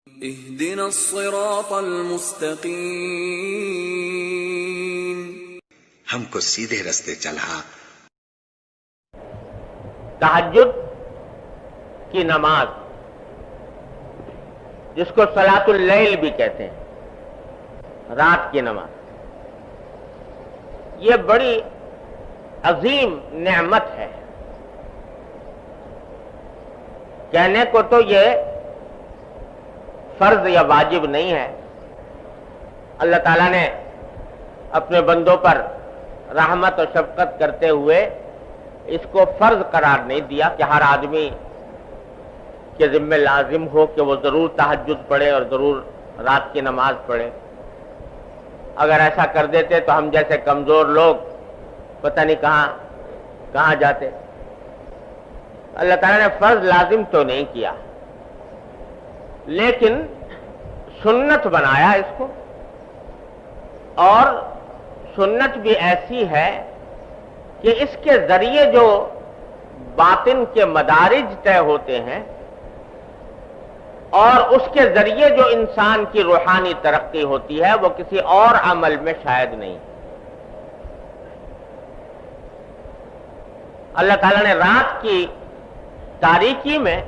اهدنا الصراط المستقیم، ہم کو سیدھے رستے چلا۔ تہجد کی نماز، جس کو صلاۃ اللیل بھی کہتے ہیں، رات کی نماز، یہ بڑی عظیم نعمت ہے۔ کہنے کو تو یہ فرض یا واجب نہیں ہے، اللہ تعالیٰ نے اپنے بندوں پر رحمت اور شفقت کرتے ہوئے اس کو فرض قرار نہیں دیا کہ ہر آدمی کے ذمہ لازم ہو کہ وہ ضرور تہجد پڑھے اور ضرور رات کی نماز پڑھے۔ اگر ایسا کر دیتے تو ہم جیسے کمزور لوگ پتہ نہیں کہاں جاتے۔ اللہ تعالیٰ نے فرض لازم تو نہیں کیا، لیکن سنت بنایا اس کو، اور سنت بھی ایسی ہے کہ اس کے ذریعے جو باطن کے مدارج طے ہوتے ہیں اور اس کے ذریعے جو انسان کی روحانی ترقی ہوتی ہے وہ کسی اور عمل میں شاید نہیں۔ اللہ تعالیٰ نے رات کی تاریکی میں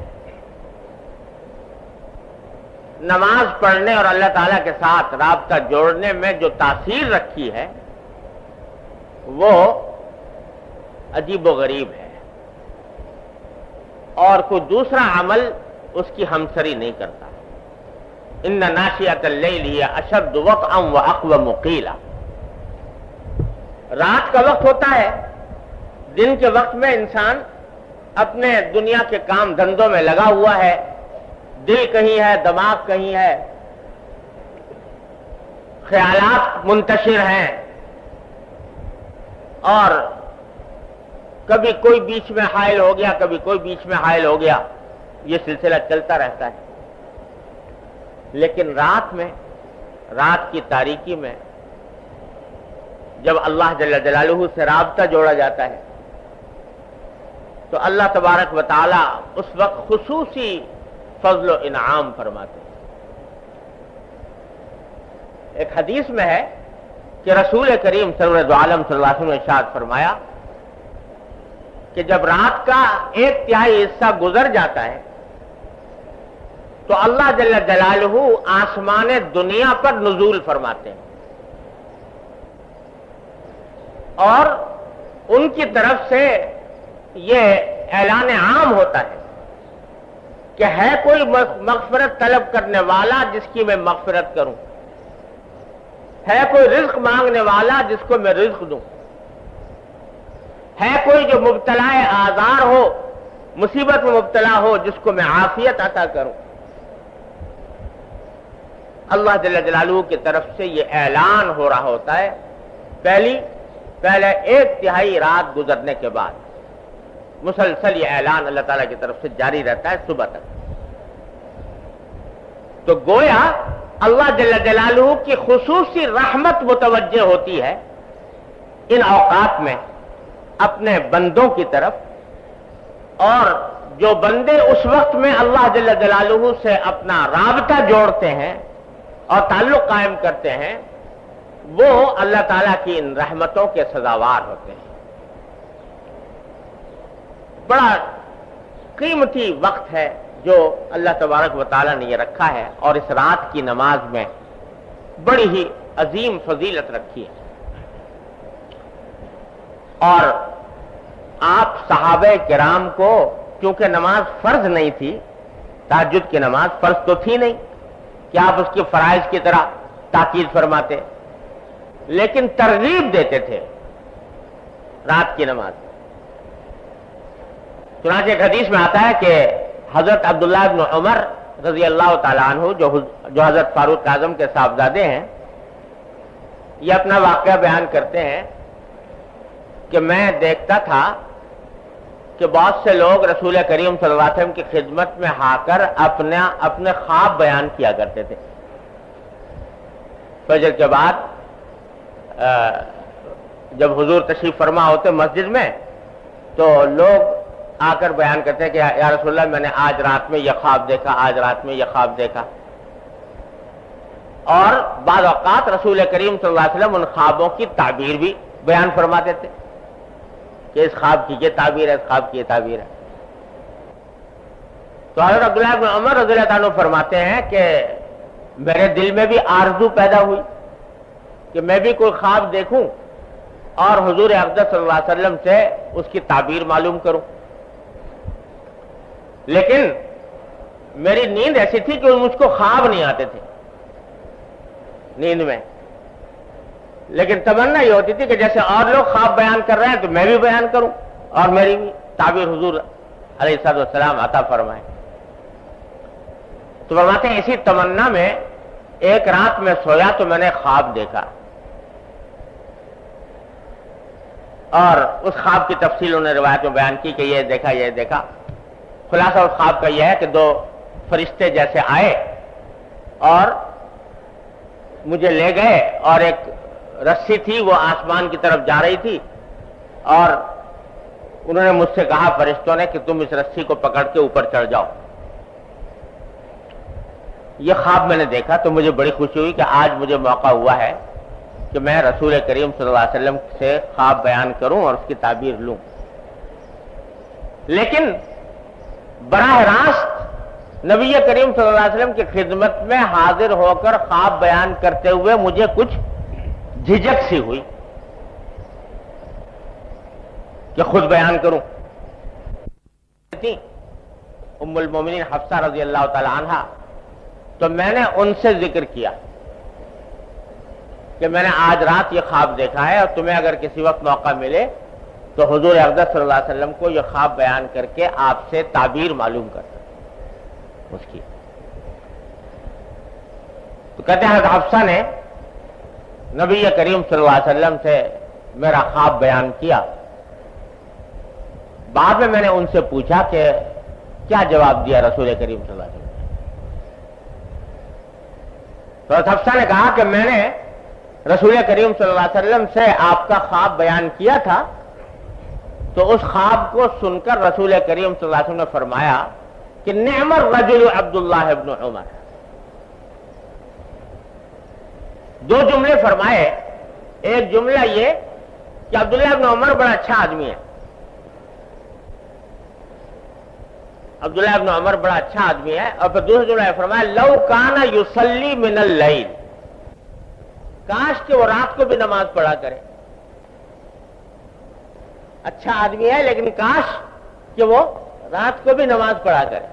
نماز پڑھنے اور اللہ تعالیٰ کے ساتھ رابطہ جوڑنے میں جو تاثیر رکھی ہے وہ عجیب و غریب ہے، اور کوئی دوسرا عمل اس کی ہمسری نہیں کرتا۔ ان ناشئۃ اللیل ہی اشد وطئا واقوم قیلا۔ رات کا وقت ہوتا ہے، دن کے وقت میں انسان اپنے دنیا کے کام دھندوں میں لگا ہوا ہے، دل کہیں ہے، دماغ کہیں ہے، خیالات منتشر ہیں، اور کبھی کوئی بیچ میں حائل ہو گیا، کبھی کوئی بیچ میں حائل ہو گیا، یہ سلسلہ چلتا رہتا ہے۔ لیکن رات میں، رات کی تاریکی میں جب اللہ جل جلالہ سے رابطہ جوڑا جاتا ہے تو اللہ تبارک و تعالی اس وقت خصوصی فضل و انعام فرماتے ہیں۔ ایک حدیث میں ہے کہ رسول کریم سرور دو عالم صلی اللہ علیہ وسلم نے ارشاد فرمایا کہ جب رات کا 1/3 حصہ گزر جاتا ہے تو اللہ جل جلالہ آسمان دنیا پر نزول فرماتے ہیں، اور ان کی طرف سے یہ اعلان عام ہوتا ہے کہ ہے کوئی مغفرت طلب کرنے والا جس کی میں مغفرت کروں، ہے کوئی رزق مانگنے والا جس کو میں رزق دوں، ہے کوئی جو مبتلا آزار ہو، مصیبت میں مبتلا ہو، جس کو میں عافیت عطا کروں۔ اللہ جل جلالہ کی طرف سے یہ اعلان ہو رہا ہوتا ہے پہلے 1/3 رات گزرنے کے بعد، مسلسل یہ اعلان اللہ تعالیٰ کی طرف سے جاری رہتا ہے صبح تک۔ تو گویا اللہ جل جلالہ کی خصوصی رحمت متوجہ ہوتی ہے ان اوقات میں اپنے بندوں کی طرف، اور جو بندے اس وقت میں اللہ جل جلالہ سے اپنا رابطہ جوڑتے ہیں اور تعلق قائم کرتے ہیں وہ اللہ تعالیٰ کی ان رحمتوں کے سزاوار ہوتے ہیں۔ بڑا قیمتی وقت ہے جو اللہ تبارک و تعالیٰ نے یہ رکھا ہے، اور اس رات کی نماز میں بڑی ہی عظیم فضیلت رکھی ہے۔ اور آپ صحابہ کرام کو کیونکہ نماز فرض نہیں تھی، تہجد کی نماز فرض تو تھی نہیں کہ آپ اس کی فرائض کی طرح تاکید فرماتے، لیکن ترغیب دیتے تھے رات کی نماز۔ چنانچہ ایک حدیث میں آتا ہے کہ حضرت عبداللہ بن عمر رضی اللہ تعالیٰ عنہ جو حضرت فاروق اعظم کے صاحبزادے ہیں، یہ اپنا واقعہ بیان کرتے ہیں کہ میں دیکھتا تھا کہ بہت سے لوگ رسول کریم صلی اللہ علیہ وسلم کی خدمت میں آ کر اپنے خواب بیان کیا کرتے تھے۔ فجر کے بعد جب حضور تشریف فرما ہوتے مسجد میں تو لوگ آ کر بیان کرتے ہیں کہ یا رسول اللہ میں نے آج رات میں یہ خواب دیکھا، آج رات میں یہ خواب دیکھا۔ اور بعض اوقات رسول کریم صلی اللہ علیہ وسلم ان خوابوں کی تعبیر بھی بیان فرماتے تھے کہ اس خواب کی یہ تعبیر ہے، اس خواب کی یہ تعبیر ہے۔ تو حضرت عبداللہ بن عمر رضی اللہ عنہ فرماتے ہیں کہ میرے دل میں بھی آرزو پیدا ہوئی کہ میں بھی کوئی خواب دیکھوں اور حضور اقدس صلی اللہ علیہ وسلم سے اس کی تعبیر معلوم کروں، لیکن میری نیند ایسی تھی کہ مجھ کو خواب نہیں آتے تھے نیند میں، لیکن تمنا یہ ہوتی تھی کہ جیسے اور لوگ خواب بیان کر رہے ہیں تو میں بھی بیان کروں اور میری بھی تعبیر حضور علیہ السلام عطا فرمائیں۔ تو فرماتے ہیں اسی تمنا میں ایک رات میں سویا تو میں نے خواب دیکھا، اور اس خواب کی تفصیل انہوں نے روایت میں بیان کی کہ یہ دیکھا یہ دیکھا۔ خلاصہ اس خواب کا یہ ہے کہ دو فرشتے جیسے آئے اور مجھے لے گئے، اور ایک رسی تھی وہ آسمان کی طرف جا رہی تھی، اور انہوں نے مجھ سے کہا فرشتوں نے کہ تم اس رسی کو پکڑ کے اوپر چڑھ جاؤ۔ یہ خواب میں نے دیکھا تو مجھے بڑی خوشی ہوئی کہ آج مجھے موقع ہوا ہے کہ میں رسول کریم صلی اللہ علیہ وسلم سے خواب بیان کروں اور اس کی تعبیر لوں، لیکن براہ راست نبی کریم صلی اللہ علیہ وسلم کی خدمت میں حاضر ہو کر خواب بیان کرتے ہوئے مجھے کچھ جھجک سی ہوئی کہ خود بیان کروں۔ ام المومنین حفصہ رضی اللہ تعالی عنہا، تو میں نے ان سے ذکر کیا کہ میں نے آج رات یہ خواب دیکھا ہے، اور تمہیں اگر کسی وقت موقع ملے تو حضور اقدس صلی اللہ علیہ وسلم کو یہ خواب بیان کر کے آپ سے تعبیر معلوم کر اس کی۔ تو کہتے ہیں حضرت حفصہ نے نبی کریم صلی اللہ علیہ وسلم سے میرا خواب بیان کیا۔ بعد میں نے ان سے پوچھا کہ کیا جواب دیا رسول کریم صلی اللہ علیہ وسلم؟ تو حضرت حفصہ نے کہا کہ میں نے رسول کریم صلی اللہ علیہ وسلم سے آپ کا خواب بیان کیا تھا، تو اس خواب کو سن کر رسول کریم صلی اللہ علیہ وسلم نے فرمایا کہ نعم الرجل عبداللہ ابن عمر۔ دو جملے فرمائے، ایک جملہ یہ کہ عبداللہ ابن عمر بڑا اچھا آدمی ہے، عبداللہ ابن عمر بڑا اچھا آدمی ہے، اور پھر دوسرا جملہ فرمایا لو کان یصلی من اللیل، کاش کہ وہ رات کو بھی نماز پڑھا کرے۔ اچھا آدمی ہے لیکن کاش کہ وہ رات کو بھی نماز پڑھا کرے۔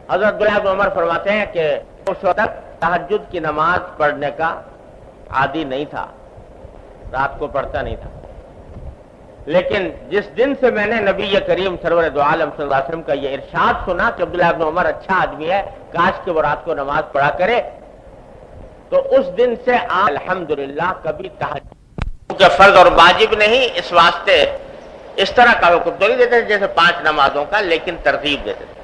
حضرت عبداللہ ابن عمر فرماتے ہیں کہ اس وقت تہجد کی نماز پڑھنے کا عادی نہیں تھا، رات کو پڑھتا نہیں تھا، لیکن جس دن سے میں نے نبی کریم سرور دو عالم صلی اللہ علیہ وسلم کا یہ ارشاد سنا کہ عبداللہ ابن عمر اچھا آدمی ہے، کاش کہ وہ رات کو نماز پڑھا کرے، تو اس دن سے الحمدللہ کبھی تہجد کہ فرض اور واجب نہیں، اس واسطے اس طرح کا حکم تو نہیں دیتے تھے جیسے 5 نمازوں کا، لیکن ترتیب دیتے تھے۔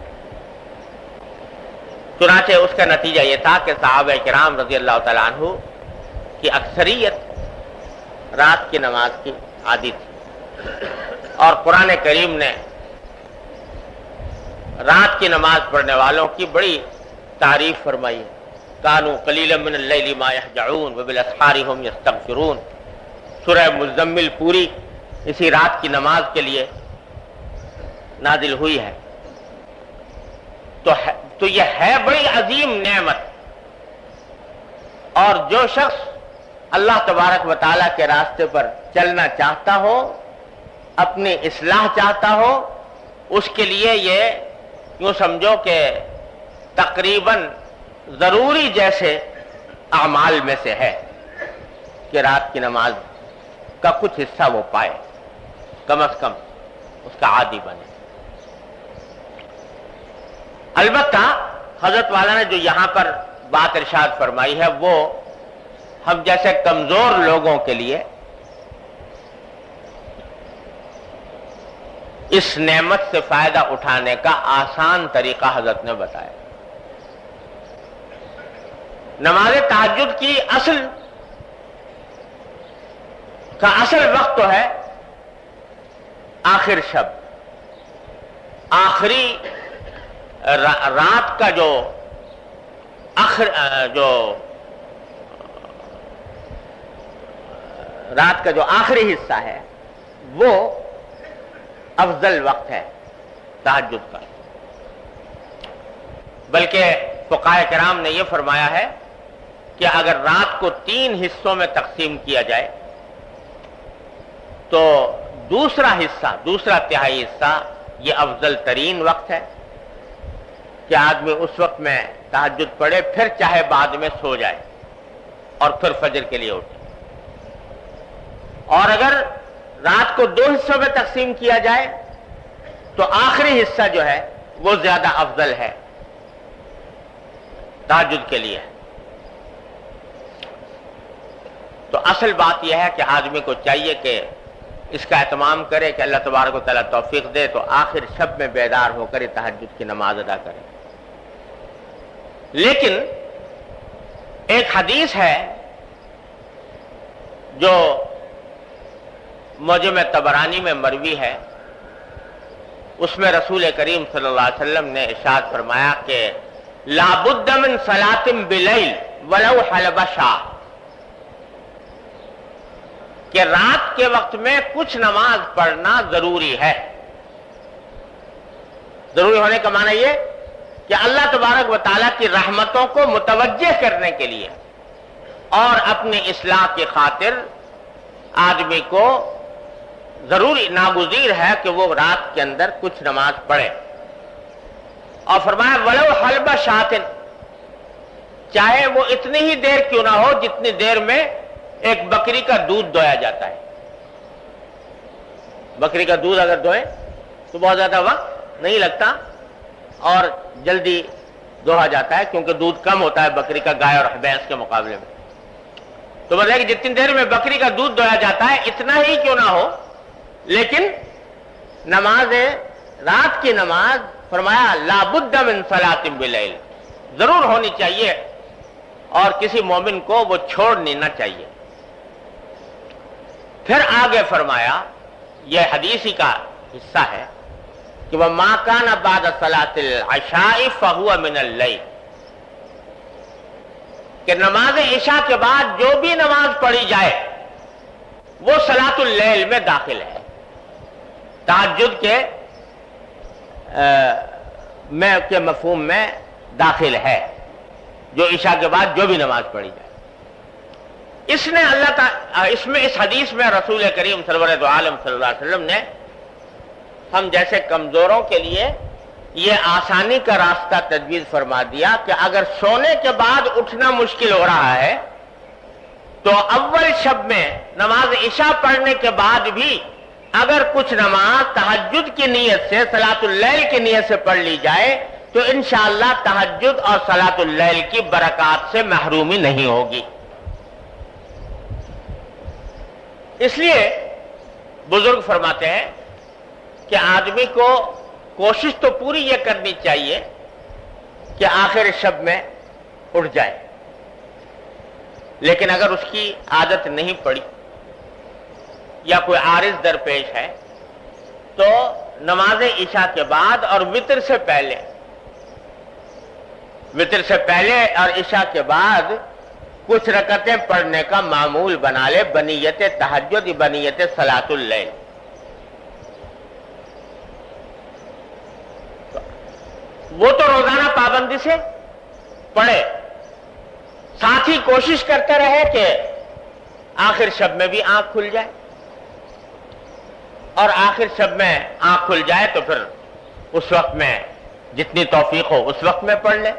چنانچہ اس کا نتیجہ یہ تھا کہ صحابہ کرام رضی اللہ تعالیٰ عنہ کی اکثریت رات کی نماز کی عادی تھی، اور قرآن کریم نے رات کی نماز پڑھنے والوں کی بڑی تعریف فرمائی ہے۔ کانوا قلیلا من اللیل ما یہجعون وبالاسحار ہم یستغفرون۔ سورہ مزمل پوری اسی رات کی نماز کے لیے نازل ہوئی ہے۔ تو یہ ہے بڑی عظیم نعمت، اور جو شخص اللہ تبارک و تعالیٰ کے راستے پر چلنا چاہتا ہو، اپنی اصلاح چاہتا ہو، اس کے لیے یہ یوں سمجھو کہ تقریباً ضروری جیسے اعمال میں سے ہے کہ رات کی نماز کا کچھ حصہ وہ پائے، کم از کم اس کا عادی بنے۔ البتہ حضرت والا نے جو یہاں پر بات ارشاد فرمائی ہے وہ ہم جیسے کمزور لوگوں کے لیے اس نعمت سے فائدہ اٹھانے کا آسان طریقہ حضرت نے بتایا۔ نماز تہجد کی اصل وقت تو ہے آخر شب، آخری رات کا جو رات کا جو آخری حصہ ہے وہ افضل وقت ہے تہجد کا، بلکہ فقہاء کرام نے یہ فرمایا ہے کہ اگر رات کو 3 حصوں میں تقسیم کیا جائے تو دوسرا تہائی حصہ یہ افضل ترین وقت ہے کہ آدمی اس وقت میں تہجد پڑھے، پھر چاہے بعد میں سو جائے اور پھر فجر کے لیے اٹھے۔ اور اگر رات کو 2 حصوں میں تقسیم کیا جائے تو آخری حصہ جو ہے وہ زیادہ افضل ہے تہجد کے لیے۔ تو اصل بات یہ ہے کہ آدمی کو چاہیے کہ اس کا اہتمام کرے کہ اللہ تبارک و تعالیٰ توفیق دے تو آخر شب میں بیدار ہو کر تہجد کی نماز ادا کرے۔ لیکن ایک حدیث ہے جو معجم طبرانی میں مروی ہے، اس میں رسول کریم صلی اللہ علیہ وسلم نے ارشاد فرمایا کہ لا بد من صلاۃ بلیل ولو حلب شاہ، کہ رات کے وقت میں کچھ نماز پڑھنا ضروری ہے۔ ضروری ہونے کا معنی یہ کہ اللہ تبارک و تعالیٰ کی رحمتوں کو متوجہ کرنے کے لیے اور اپنی اصلاح کی خاطر آدمی کو ضروری ناگزیر ہے کہ وہ رات کے اندر کچھ نماز پڑھے۔ اور فرمایا ولو حلب شاتن، چاہے وہ اتنی ہی دیر کیوں نہ ہو جتنی دیر میں ایک بکری کا دودھ دویا جاتا ہے۔ بکری کا دودھ اگر دوئیں تو بہت زیادہ وقت نہیں لگتا اور جلدی دوہا جاتا ہے، کیونکہ دودھ کم ہوتا ہے بکری کا گائے اور بھینس کے مقابلے میں۔ تو مطلب کہ جتنی دیر میں بکری کا دودھ دویا جاتا ہے اتنا ہی کیوں نہ ہو، لیکن نماز رات کی نماز فرمایا لا بد من صلاۃ بلیل، ضرور ہونی چاہیے اور کسی مومن کو وہ چھوڑنی نہ چاہیے۔ پھر آگے فرمایا، یہ حدیثی کا حصہ ہے کہ وَمَا كَانَ بَعْدَ صَلَاةِ الْعَشَاءِ فَهُوَ مِنَ اللَّيْلِ، کہ نماز عشاء کے بعد جو بھی نماز پڑھی جائے وہ صلاۃ اللیل میں داخل ہے، تہجد کے مفہوم میں داخل ہے، جو عشاء کے بعد جو بھی نماز پڑھی جائے۔ اس حدیث میں رسول کریم سرور دو عالم صلی اللہ علیہ وسلم نے ہم جیسے کمزوروں کے لیے یہ آسانی کا راستہ تجویز فرما دیا کہ اگر سونے کے بعد اٹھنا مشکل ہو رہا ہے تو اول شب میں نماز عشاء پڑھنے کے بعد بھی اگر کچھ نماز تہجد کی نیت سے صلاۃ اللیل کی نیت سے پڑھ لی جائے تو انشاءاللہ تہجد اور صلاۃ اللیل کی برکات سے محرومی نہیں ہوگی۔ اس لیے بزرگ فرماتے ہیں کہ آدمی کو کوشش تو پوری یہ کرنی چاہیے کہ آخر شب میں اٹھ جائے، لیکن اگر اس کی عادت نہیں پڑی یا کوئی عارض درپیش ہے تو نماز عشاء کے بعد اور وتر سے پہلے اور عشاء کے بعد کچھ رکعتیں پڑھنے کا معمول بنا لے بنیت تہجد بنیت صلاۃ اللیل۔ وہ تو روزانہ پابندی سے پڑھے، ساتھ ہی کوشش کرتے رہے کہ آخر شب میں بھی آنکھ کھل جائے، اور آخر شب میں آنکھ کھل جائے تو پھر اس وقت میں جتنی توفیق ہو اس وقت میں پڑھ لے،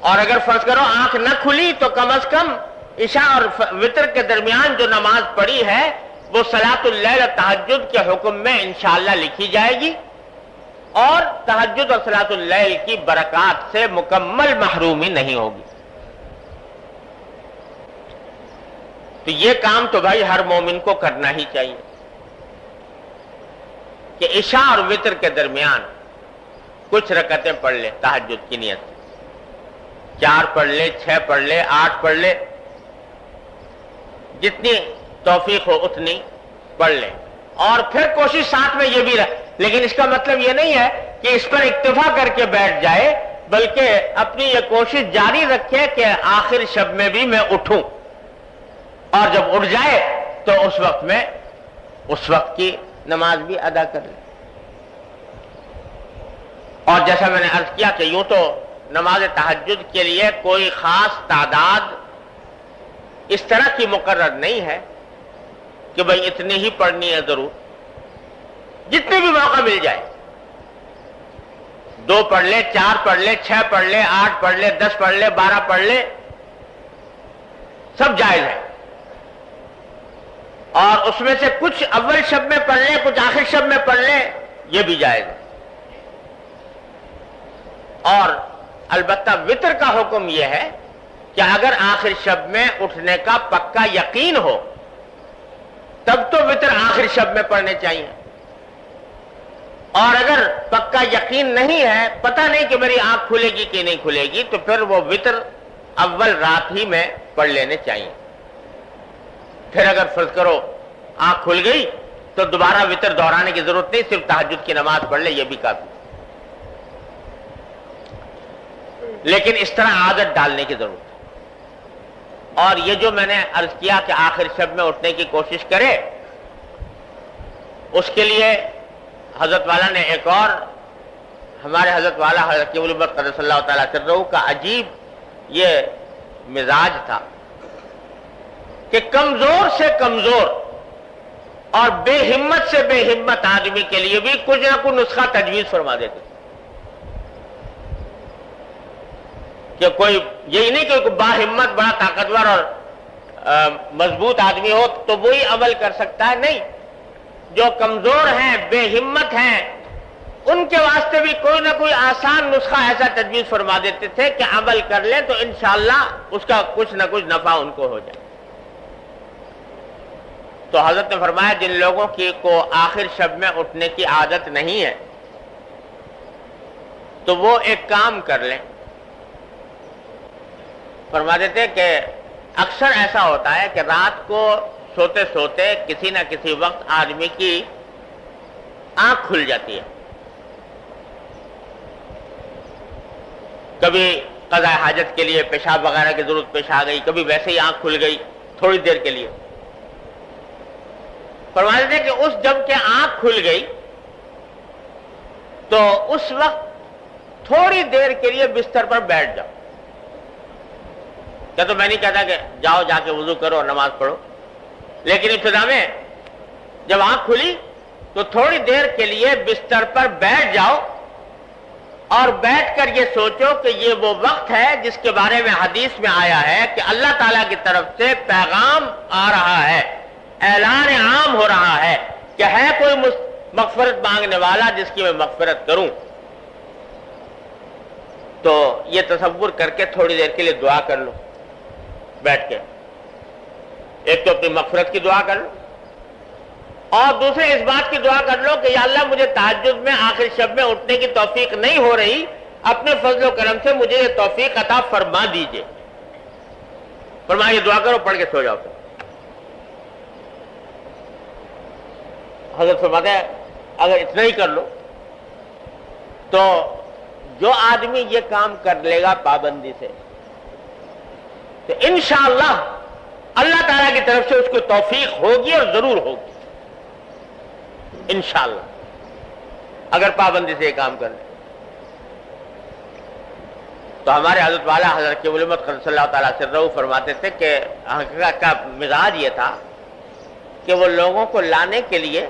اور اگر فرض کرو آنکھ نہ کھلی تو کم از کم عشاء اور وتر کے درمیان جو نماز پڑھی ہے وہ صلاۃ اللیل اور تہجد کے حکم میں انشاءاللہ لکھی جائے گی، اور تہجد اور صلاۃ اللیل کی برکات سے مکمل محرومی نہیں ہوگی۔ تو یہ کام تو بھائی ہر مومن کو کرنا ہی چاہیے کہ عشاء اور وتر کے درمیان کچھ رکعتیں پڑھ لے تہجد کی نیت سے، 4 پڑھ لے، 6 پڑھ لے، 8 پڑھ لے، جتنی توفیق ہو اتنی پڑھ لے، اور پھر کوشش ساتھ میں یہ بھی رہے، لیکن اس کا مطلب یہ نہیں ہے کہ اس پر اکتفا کر کے بیٹھ جائے بلکہ اپنی یہ کوشش جاری رکھے کہ آخر شب میں بھی میں اٹھوں، اور جب اٹھ جائے تو اس وقت کی نماز بھی ادا کر لے۔ اور جیسا میں نے عرض کیا کہ یوں تو نماز تہجد کے لیے کوئی خاص تعداد اس طرح کی مقرر نہیں ہے کہ بھئی اتنی ہی پڑھنی ہے ضرور، جتنے بھی موقع مل جائے، 2 پڑھ لے، 4 پڑھ لے، 6 پڑھ لے، 8 پڑھ لے، 10 پڑھ لے، 12 پڑھ لے، سب جائز ہے۔ اور اس میں سے کچھ اول شب میں پڑھ لے، کچھ آخر شب میں پڑھ لے، یہ بھی جائز ہے۔ اور البتہ وتر کا حکم یہ ہے کہ اگر آخر شب میں اٹھنے کا پکا یقین ہو تب تو وتر آخر شب میں پڑھنے چاہیے، اور اگر پکا یقین نہیں ہے، پتہ نہیں کہ میری آنکھ کھلے گی کہ نہیں کھلے گی، تو پھر وہ وتر اول رات ہی میں پڑھ لینے چاہیے۔ پھر اگر فرض کرو آنکھ کھل گئی تو دوبارہ وتر دہرانے کی ضرورت نہیں، صرف تہجد کی نماز پڑھ لے، یہ بھی کافی۔ لیکن اس طرح عادت ڈالنے کی ضرورت ہے۔ اور یہ جو میں نے عرض کیا کہ آخر شب میں اٹھنے کی کوشش کرے، اس کے لیے حضرت والا نے ایک اور، ہمارے حضرت والا حضرت قیوم الامت قدس اللہ تعالیٰ سرہ کا عجیب یہ مزاج تھا کہ کمزور سے کمزور اور بے ہمت سے بے ہمت آدمی کے لیے بھی کچھ نہ کچھ نسخہ تجویز فرما دیتے تھے، کہ کوئی یہی نہیں کہ با ہمت بڑا طاقتور اور مضبوط آدمی ہو تو وہی عمل کر سکتا ہے، نہیں، جو کمزور ہیں، بے ہمت ہیں، ان کے واسطے بھی کوئی نہ کوئی آسان نسخہ ایسا تجویز فرما دیتے تھے کہ عمل کر لیں تو انشاءاللہ اس کا کچھ نہ کچھ نفع ان کو ہو جائے۔ تو حضرت نے فرمایا جن لوگوں کو آخر شب میں اٹھنے کی عادت نہیں ہے تو وہ ایک کام کر لیں۔ فرما دیتے کہ اکثر ایسا ہوتا ہے کہ رات کو سوتے سوتے کسی نہ کسی وقت آدمی کی آنکھ کھل جاتی ہے، کبھی قضاء حاجت کے لیے پیشاب وغیرہ کی ضرورت پیش آ گئی، کبھی ویسے ہی آنکھ کھل گئی تھوڑی دیر کے لیے۔ فرما دیتے کہ اس جب کہ آنکھ کھل گئی تو اس وقت تھوڑی دیر کے لیے بستر پر بیٹھ جاؤ۔ کیا تو میں نہیں کہتا کہ جاؤ جا کے وضو کرو اور نماز پڑھو، لیکن ابتدا میں جب آنکھ کھلی تو تھوڑی دیر کے لیے بستر پر بیٹھ جاؤ اور بیٹھ کر یہ سوچو کہ یہ وہ وقت ہے جس کے بارے میں حدیث میں آیا ہے کہ اللہ تعالیٰ کی طرف سے پیغام آ رہا ہے، اعلان عام ہو رہا ہے کہ ہے کوئی مغفرت مانگنے والا جس کی میں مغفرت کروں۔ تو یہ تصور کر کے تھوڑی دیر کے لیے دعا کر لو بیٹھ کے، ایک تو اپنی مغفرت کی دعا کر لو اور دوسرے اس بات کی دعا کر لو کہ یا اللہ مجھے تہجد میں آخر شب میں اٹھنے کی توفیق نہیں ہو رہی، اپنے فضل و کرم سے مجھے یہ توفیق عطا فرما دیجئے۔ فرمایا یہ دعا کرو، پڑھ کے سو جاؤ۔ حضرت فرماتے ہیں اگر اتنا ہی کر لو تو جو آدمی یہ کام کر لے گا پابندی سے تو انشاءاللہ اللہ تعالیٰ کی طرف سے اس کو توفیق ہوگی اور ضرور ہوگی انشاءاللہ، اگر پابندی سے یہ کام کر لے۔ تو ہمارے حضرت والا حضرت قیوم الامت قدس اللہ تعالیٰ سرہ فرماتے تھے کہ حقیقت کا مزاج یہ تھا کہ وہ لوگوں کو لانے کے لیے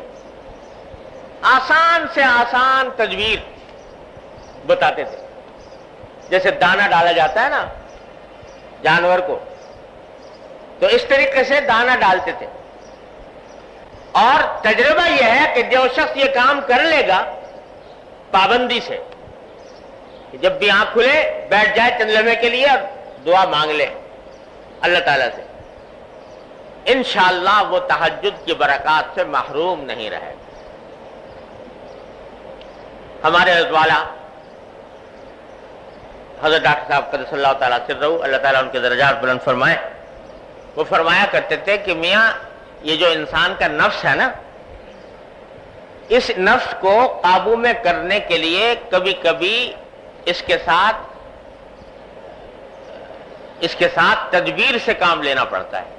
آسان سے آسان تدبیر بتاتے تھے، جیسے دانہ ڈالا جاتا ہے نا جانور کو، تو اس طریقے سے دانہ ڈالتے تھے۔ اور تجربہ یہ ہے کہ جو شخص یہ کام کر لے گا پابندی سے، کہ جب بھی آنکھ کھلے بیٹھ جائے چند لمحے کے لیے اور دعا مانگ لے اللہ تعالیٰ سے، انشاءاللہ وہ تہجد کی برکات سے محروم نہیں رہے گا۔ ہمارے حضرت والا حضرت ڈاکٹر صاحب قدس اللہ تعالیٰ سرہ، اللہ تعالیٰ ان کے درجات بلند فرمائے، وہ فرمایا کرتے تھے کہ میاں یہ جو انسان کا نفس ہے نا، اس نفس کو قابو میں کرنے کے لیے کبھی کبھی اس کے ساتھ اس کے ساتھ تدبیر سے کام لینا پڑتا ہے.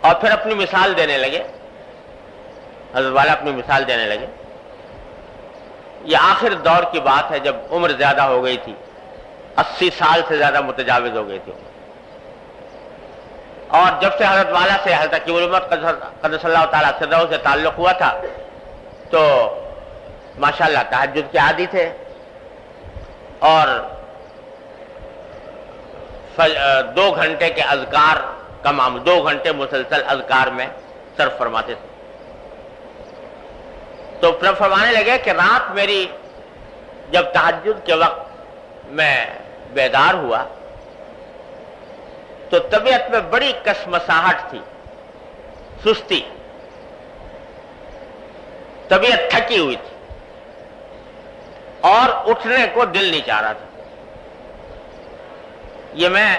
اور پھر اپنی مثال دینے لگے، حضرت والا اپنی مثال دینے لگے. یہ آخر دور کی بات ہے جب عمر زیادہ ہو گئی تھی، 80 سال سے زیادہ متجاوز ہو گئی تھی. اور جب سے حضرت والا سے حضرت حکیم الامت قدس اللہ تعالیٰ سرہ سے تعلق ہوا تھا تو ماشاءاللہ تہجد کے عادی تھے، اور 2 گھنٹے کے اذکار کا معمول، 2 گھنٹے مسلسل اذکار میں صرف فرماتے تھے. تو پھر فرمانے لگے کہ رات میری جب تہجد کے وقت میں بیدار ہوا تو طبیعت میں بڑی کشمکشاہٹ تھی، سستی، طبیعت تھکی ہوئی تھی اور اٹھنے کو دل نہیں چاہ رہا تھا. یہ میں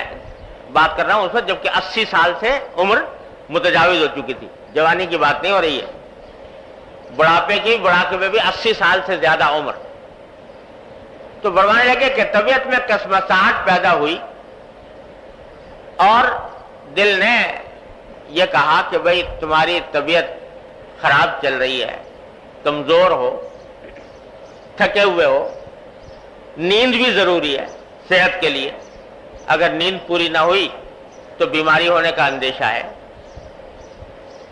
بات کر رہا ہوں اس وقت جبکہ 80 سال سے عمر متجاوز ہو چکی تھی، جوانی کی بات نہیں ہو رہی ہے، بڑھاپے میں بھی 80 سال سے زیادہ عمر. تو فرمانے لگے کہ طبیعت میں کشمکشاہٹ پیدا ہوئی اور دل نے یہ کہا کہ بھئی تمہاری طبیعت خراب چل رہی ہے، کمزور ہو، تھکے ہوئے ہو، نیند بھی ضروری ہے صحت کے لیے، اگر نیند پوری نہ ہوئی تو بیماری ہونے کا اندیشہ ہے.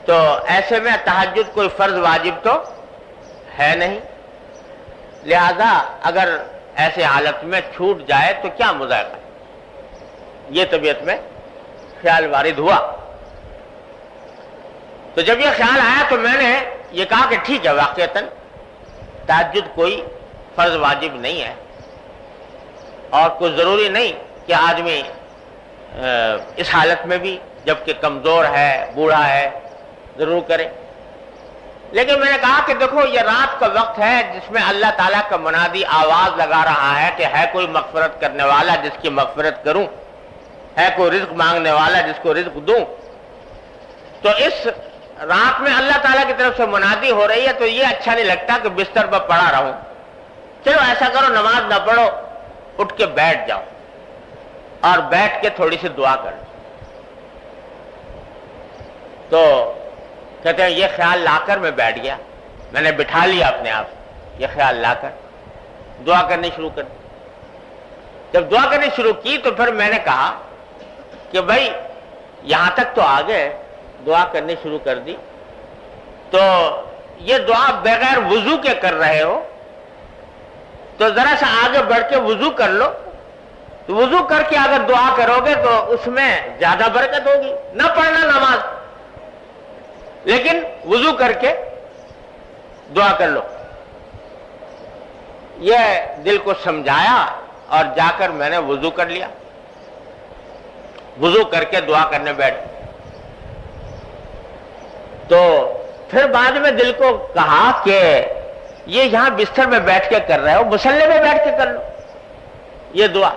تو ایسے میں تہجد کوئی فرض واجب تو ہے نہیں، لہذا اگر ایسے حالت میں چھوٹ جائے تو کیا مذائقہ. یہ طبیعت میں خیال وارد ہوا. تو جب یہ خیال آیا تو میں نے یہ کہا کہ ٹھیک ہے، واقعتاً تہجد کوئی فرض واجب نہیں ہے اور کوئی ضروری نہیں کہ آدمی اس حالت میں بھی جبکہ کمزور ہے، بوڑھا ہے، ضرور کرے. لیکن میں نے کہا کہ دیکھو یہ رات کا وقت ہے جس میں اللہ تعالیٰ کا منادی آواز لگا رہا ہے کہ ہے کوئی مغفرت کرنے والا جس کی مغفرت کروں، ہے کوئی رزق مانگنے والا جس کو رزق دوں. تو اس رات میں اللہ تعالیٰ کی طرف سے منادی ہو رہی ہے تو یہ اچھا نہیں لگتا کہ بستر پر پڑا رہوں. چلو ایسا کرو، نماز نہ پڑھو، اٹھ کے بیٹھ جاؤ اور بیٹھ کے تھوڑی سی دعا کر. تو کہتے ہیں یہ خیال لا کر میں بیٹھ گیا، میں نے بٹھا لیا اپنے آپ، یہ خیال لا کر دعا کرنی شروع کر دی. جب دعا کرنی شروع کی تو پھر میں نے کہا کہ بھائی یہاں تک تو آ گئے، دعا کرنی شروع کر دی، تو یہ دعا بغیر وضو کے کر رہے ہو تو ذرا سا آگے بڑھ کے وضو کر لو. تو وضو کر کے اگر دعا کرو گے تو اس میں زیادہ برکت ہوگی. نہ پڑھنا نماز، لیکن وضو کر کے دعا کر لو. یہ دل کو سمجھایا اور جا کر میں نے وضو کر لیا، وضو کر کے دعا کرنے بیٹھ. تو پھر بعد میں دل کو کہا کہ یہ یہاں بستر میں بیٹھ کے کر رہے ہو، مصلی میں بیٹھ کے کر لو یہ دعا.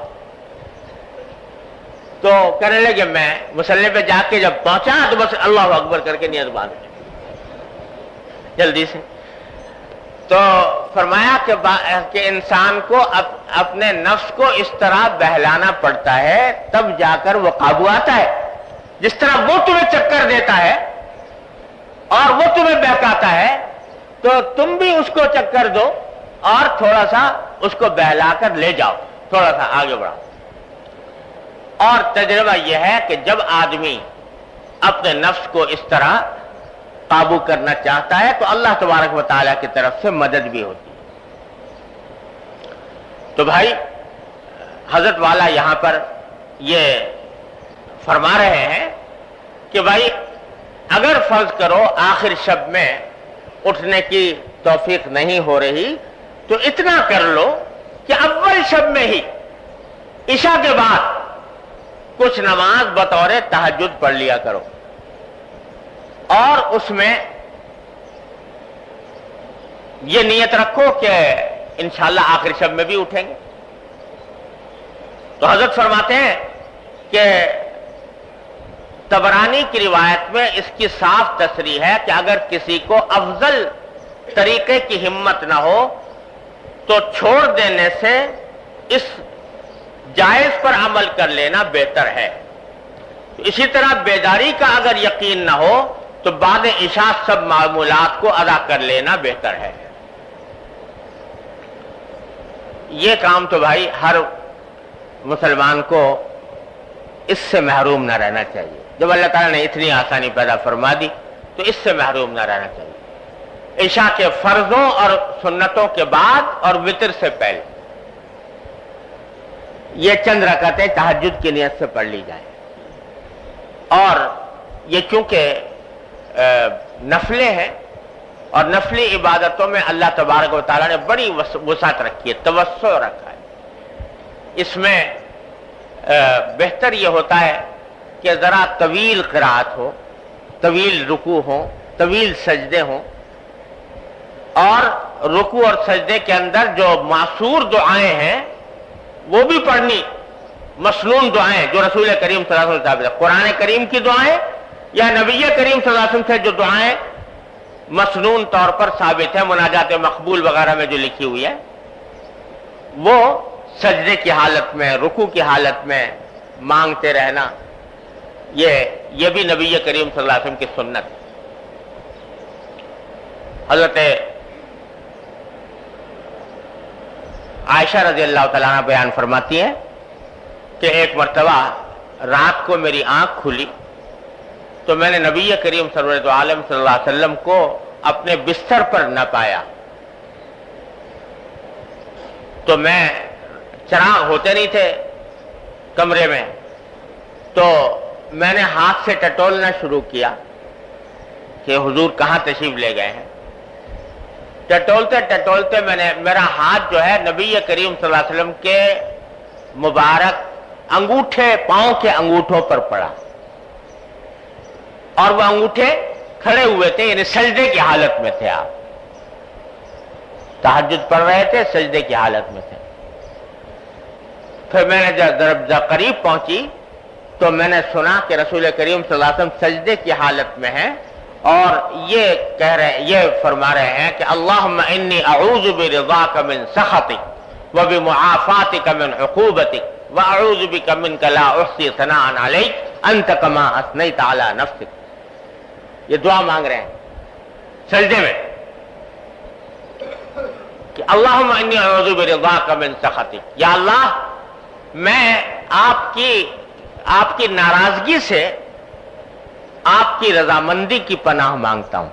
تو کرنے لگے، میں مصلی پہ جا کے جب پہنچا تو بس اللہ اکبر کر کے نیت باندھ جلدی سے. تو فرمایا کہ انسان کو اپنے نفس کو اس طرح بہلانا پڑتا ہے تب جا کر وہ قابو آتا ہے. جس طرح وہ تمہیں چکر دیتا ہے اور وہ تمہیں بہکاتا ہے تو تم بھی اس کو چکر دو اور تھوڑا سا اس کو بہلا کر لے جاؤ، تھوڑا سا آگے بڑھاؤ. اور تجربہ یہ ہے کہ جب آدمی اپنے نفس کو اس طرح قابو کرنا چاہتا ہے تو اللہ تبارک و تعالیٰ کی طرف سے مدد بھی ہوتی ہے. تو بھائی حضرت والا یہاں پر یہ فرما رہے ہیں کہ بھائی اگر فرض کرو آخر شب میں اٹھنے کی توفیق نہیں ہو رہی تو اتنا کر لو کہ اول شب میں ہی عشاء کے بعد کچھ نماز بطور تہجد پڑھ لیا کرو اور اس میں یہ نیت رکھو کہ انشاءاللہ آخر شب میں بھی اٹھیں گے. تو حضرت فرماتے ہیں کہ طبرانی کی روایت میں اس کی صاف تصریح ہے کہ اگر کسی کو افضل طریقے کی ہمت نہ ہو تو چھوڑ دینے سے اس جائز پر عمل کر لینا بہتر ہے. اسی طرح بیداری کا اگر یقین نہ ہو تو بعد عشاء سب معمولات کو ادا کر لینا بہتر ہے. یہ کام تو بھائی ہر مسلمان کو اس سے محروم نہ رہنا چاہیے. جب اللہ تعالیٰ نے اتنی آسانی پیدا فرما دی تو اس سے محروم نہ رہنا چاہیے. عشاء کے فرضوں اور سنتوں کے بعد اور وتر سے پہلے یہ چند رکعتیں تہجد کی نیت سے پڑھ لی جائیں. اور یہ چونکہ نفلیں ہیں اور نفلی عبادتوں میں اللہ تبارک و تعالیٰ نے بڑی وسعت رکھی ہے، توسع رکھا ہے. اس میں بہتر یہ ہوتا ہے کہ ذرا طویل قرات ہو، طویل رکوع ہو، طویل سجدے ہوں، اور رکوع اور سجدے کے اندر جو معصور دعائیں ہیں وہ بھی پڑھنی، مسنون دعائیں جو رسول کریم صلی اللہ علیہ وسلم ثابت ہے، قرآن کریم کی دعائیں یا نبی کریم صلی اللہ علیہ وسلم سے جو دعائیں مسنون طور پر ثابت ہے، مناجات مقبول وغیرہ میں جو لکھی ہوئی ہے، وہ سجدے کی حالت میں، رکوع کی حالت میں مانگتے رہنا، یہ بھی نبی کریم صلی اللہ علیہ وسلم کی سنت. حضرت عائشہ رضی اللہ تعالیٰ عنہ بیان فرماتی ہیں کہ ایک مرتبہ رات کو میری آنکھ کھلی تو میں نے نبی کریم سرور عالم صلی اللہ علیہ وسلم کو اپنے بستر پر نہ پایا. تو میں چراغ ہوتے نہیں تھے کمرے میں، تو میں نے ہاتھ سے ٹٹولنا شروع کیا کہ حضور کہاں تشریف لے گئے ہیں. ٹٹولتے ٹٹولتے میرا ہاتھ جو ہے نبی کریم صلی اللہ علیہ وسلم کے مبارک انگوٹھے، پاؤں کے انگوٹھوں پر پڑا، اور وہ انگوٹھے کھڑے ہوئے تھے، یعنی سجدے کی حالت میں تھے. آپ تہجد پڑھ رہے تھے، سجدے کی حالت میں تھے. پھر میں نے جب قریب پہنچی تو میں نے سنا کہ رسول کریم صلی اللہ علیہ وسلم سجدے کی حالت میں ہیں اور یہ فرما رہے ہیں کہ اللہم انی اعوذ برضاک من سخطک وبمعافاتک من عقوبتک واعوذ بک منک لا احصی ثناء علیک انت کما اثنیت علی نفسک. یہ دعا مانگ رہے ہیں سجدے میں کہ اللہم انی اعوذ برضاک من سخطک، یا اللہ میں آپ کی ناراضگی سے آپ کی رضامندی کی پناہ مانگتا ہوں.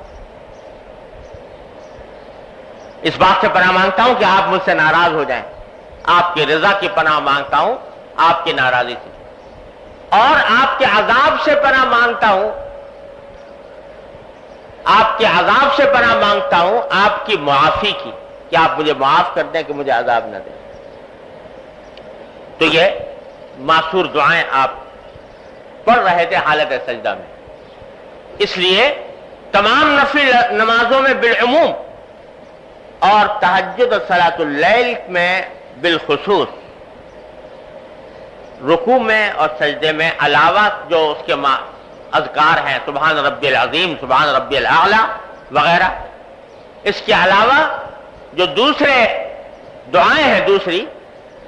اس بات سے پناہ مانگتا ہوں کہ آپ مجھ سے ناراض ہو جائیں. آپ کی رضا کی پناہ مانگتا ہوں آپ کی ناراضی سے، اور آپ کے عذاب سے پناہ مانگتا ہوں، آپ کے عذاب سے پناہ مانگتا ہوں آپ کی معافی کی، کہ آپ مجھے معاف کر دیں، کہ مجھے عذاب نہ دیں. تو یہ معصور دعائیں آپ پڑھ رہے تھے حالت سجدہ میں. اس لیے تمام نفل نمازوں میں بالعموم اور تہجد اور صلاۃ اللیل میں بالخصوص رکوع میں اور سجدے میں علاوہ جو اس کے اذکار ہیں، سبحان ربی العظیم، سبحان ربی الاعلی وغیرہ، اس کے علاوہ جو دوسرے دعائیں ہیں دوسری،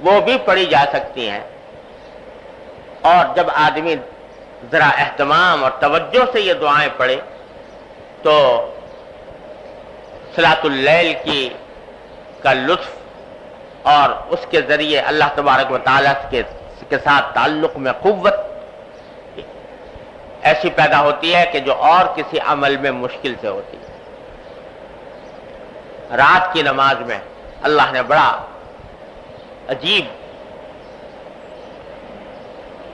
وہ بھی پڑھی جا سکتی ہیں. اور جب آدمی ذرا اہتمام اور توجہ سے یہ دعائیں پڑھے تو صلاۃ اللیل کا لطف اور اس کے ذریعے اللہ تبارک و تعالیٰ کے ساتھ تعلق میں قوت ایسی پیدا ہوتی ہے کہ جو اور کسی عمل میں مشکل سے ہوتی ہے. رات کی نماز میں اللہ نے بڑا عجیب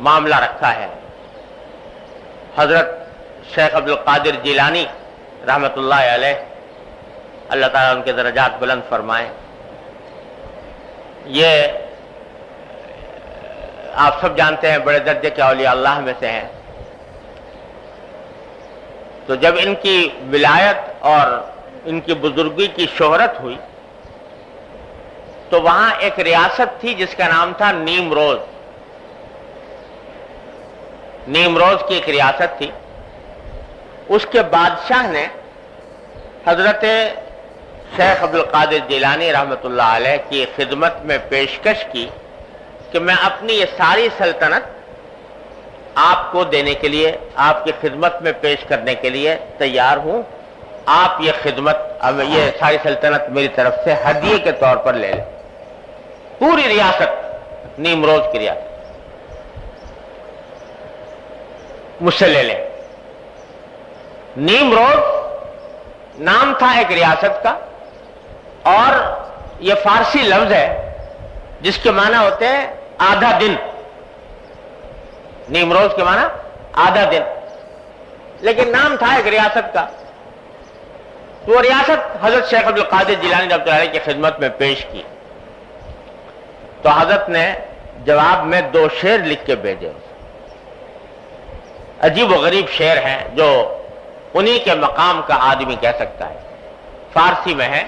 معاملہ رکھا ہے. حضرت شیخ عبد القادر جیلانی رحمۃ اللہ علیہ، اللہ تعالیٰ ان کے درجات بلند فرمائیں، یہ آپ سب جانتے ہیں بڑے درجے کے اولیاء اللہ میں سے ہیں. تو جب ان کی ولایت اور ان کی بزرگی کی شہرت ہوئی تو وہاں ایک ریاست تھی جس کا نام تھا نیمروز. نیمروز کی ایک ریاست تھی. اس کے بادشاہ نے حضرت شیخ عبد القادر جیلانی رحمۃ اللہ علیہ کی خدمت میں پیشکش کی کہ میں اپنی یہ ساری سلطنت آپ کو دینے کے لیے، آپ کی خدمت میں پیش کرنے کے لیے تیار ہوں، آپ یہ خدمت، اب یہ ساری سلطنت میری طرف سے ہدیے کے طور پر لے لیں، پوری ریاست، نیمروز کی ریاست مجھ سے لے لیں۔ نیمروز نام تھا ایک ریاست کا، اور یہ فارسی لفظ ہے جس کے معنی ہوتے ہیں آدھا دن۔ نیمروز کے معنی آدھا دن، لیکن نام تھا ایک ریاست کا۔ تو وہ ریاست حضرت شیخ عبد القادر جیلانی رحمۃ اللہ علیہ کی خدمت میں پیش کی، تو حضرت نے جواب میں 2 شعر لکھ کے بھیجے، عجیب و غریب شعر ہیں جو انہی کے مقام کا آدمی کہہ سکتا ہے۔ فارسی میں ہے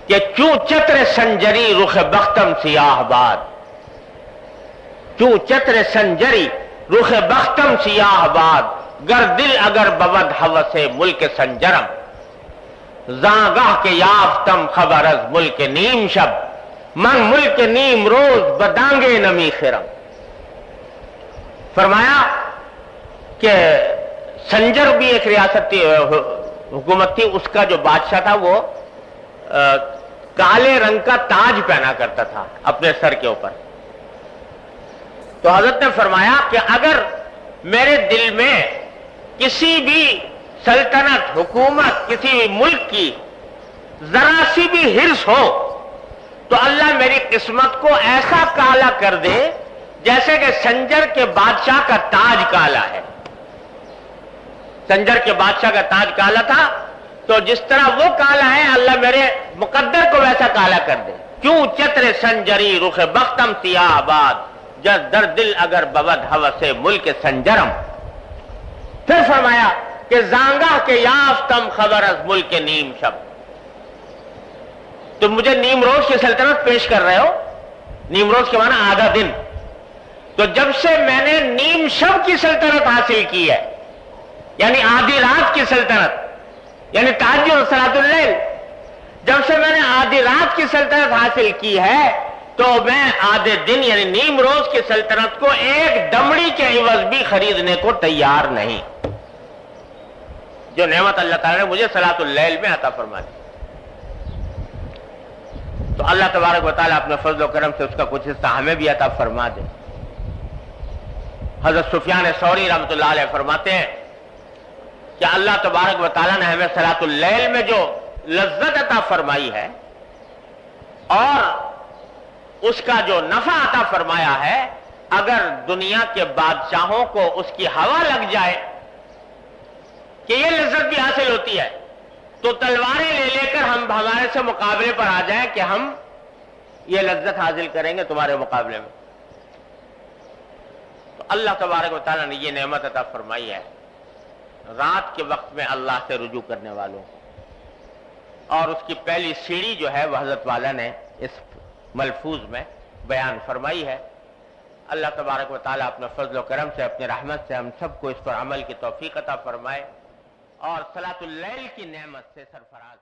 کہ چوں چتر سنجری رخ بختم سیاہ باد، چوں چتر سنجری رخ بختم سیاہ باد، گر دل اگر بود ہوس ملک سنجرم، زاگاہ کے یافتم خبر از ملک نیم شب، من ملک نیم روز بدانگے نمی خرم۔ فرمایا کہ سنجر بھی ایک ریاست تھی، حکومت تھی، اس کا جو بادشاہ تھا وہ کالے رنگ کا تاج پہنا کرتا تھا اپنے سر کے اوپر۔ تو حضرت نے فرمایا کہ اگر میرے دل میں کسی بھی سلطنت، حکومت، کسی بھی ملک کی ذرا سی بھی حرص ہو تو اللہ میری قسمت کو ایسا کالا کر دے جیسے کہ سنجر کے بادشاہ کا تاج کالا ہے۔ سنجر کے بادشاہ کا تاج کالا تھا، تو جس طرح وہ کالا ہے اللہ میرے مقدر کو ویسا کالا کر دے۔ کیوں چتر سنجری رخ بختم سیاہ باد، جس در دل اگر بود ہوس ملک سنجرم۔ پھر فرمایا کہ زانگاہ کے یافتم خبر از ملک نیم شب، تم مجھے نیمروز کی سلطنت پیش کر رہے ہو، نیمروز کے معنی آدھا دن، تو جب سے میں نے نیم شب کی سلطنت حاصل کی ہے، یعنی آدھی رات کی سلطنت، یعنی تہجد و صلاۃ اللیل، جب سے میں نے آدھی رات کی سلطنت حاصل کی ہے تو میں آدھے دن یعنی نیمروز کی سلطنت کو ایک دمڑی کے عوض بھی خریدنے کو تیار نہیں، جو نعمت اللہ تعالیٰ نے مجھے صلاۃ اللیل میں عطا فرما دی۔ تو اللہ تبارک و تعالیٰ اپنے فضل و کرم سے اس کا کچھ حصہ ہمیں بھی عطا فرما دے۔ حضرت سفیان ثوری رحمۃ اللہ علیہ فرماتے ہیں کہ اللہ تبارک و تعالیٰ نے ہمیں صلاۃ اللیل میں جو لذت عطا فرمائی ہے اور اس کا جو نفع عطا فرمایا ہے، اگر دنیا کے بادشاہوں کو اس کی ہوا لگ جائے کہ یہ لذت بھی حاصل ہوتی ہے تو تلواریں لے لے کر ہم ہمارے سے مقابلے پر آ جائیں کہ ہم یہ لذت حاصل کریں گے تمہارے مقابلے میں۔ تو اللہ تبارک و تعالیٰ نے یہ نعمت عطا فرمائی ہے رات کے وقت میں اللہ سے رجوع کرنے والوں، اور اس کی پہلی سیڑھی جو ہے وہ حضرت والا نے اس ملفوظ میں بیان فرمائی ہے۔ اللہ تبارک و تعالیٰ اپنے فضل و کرم سے، اپنی رحمت سے ہم سب کو اس پر عمل کی توفیق عطا فرمائے اور صلاۃ اللیل کی نعمت سے سرفراز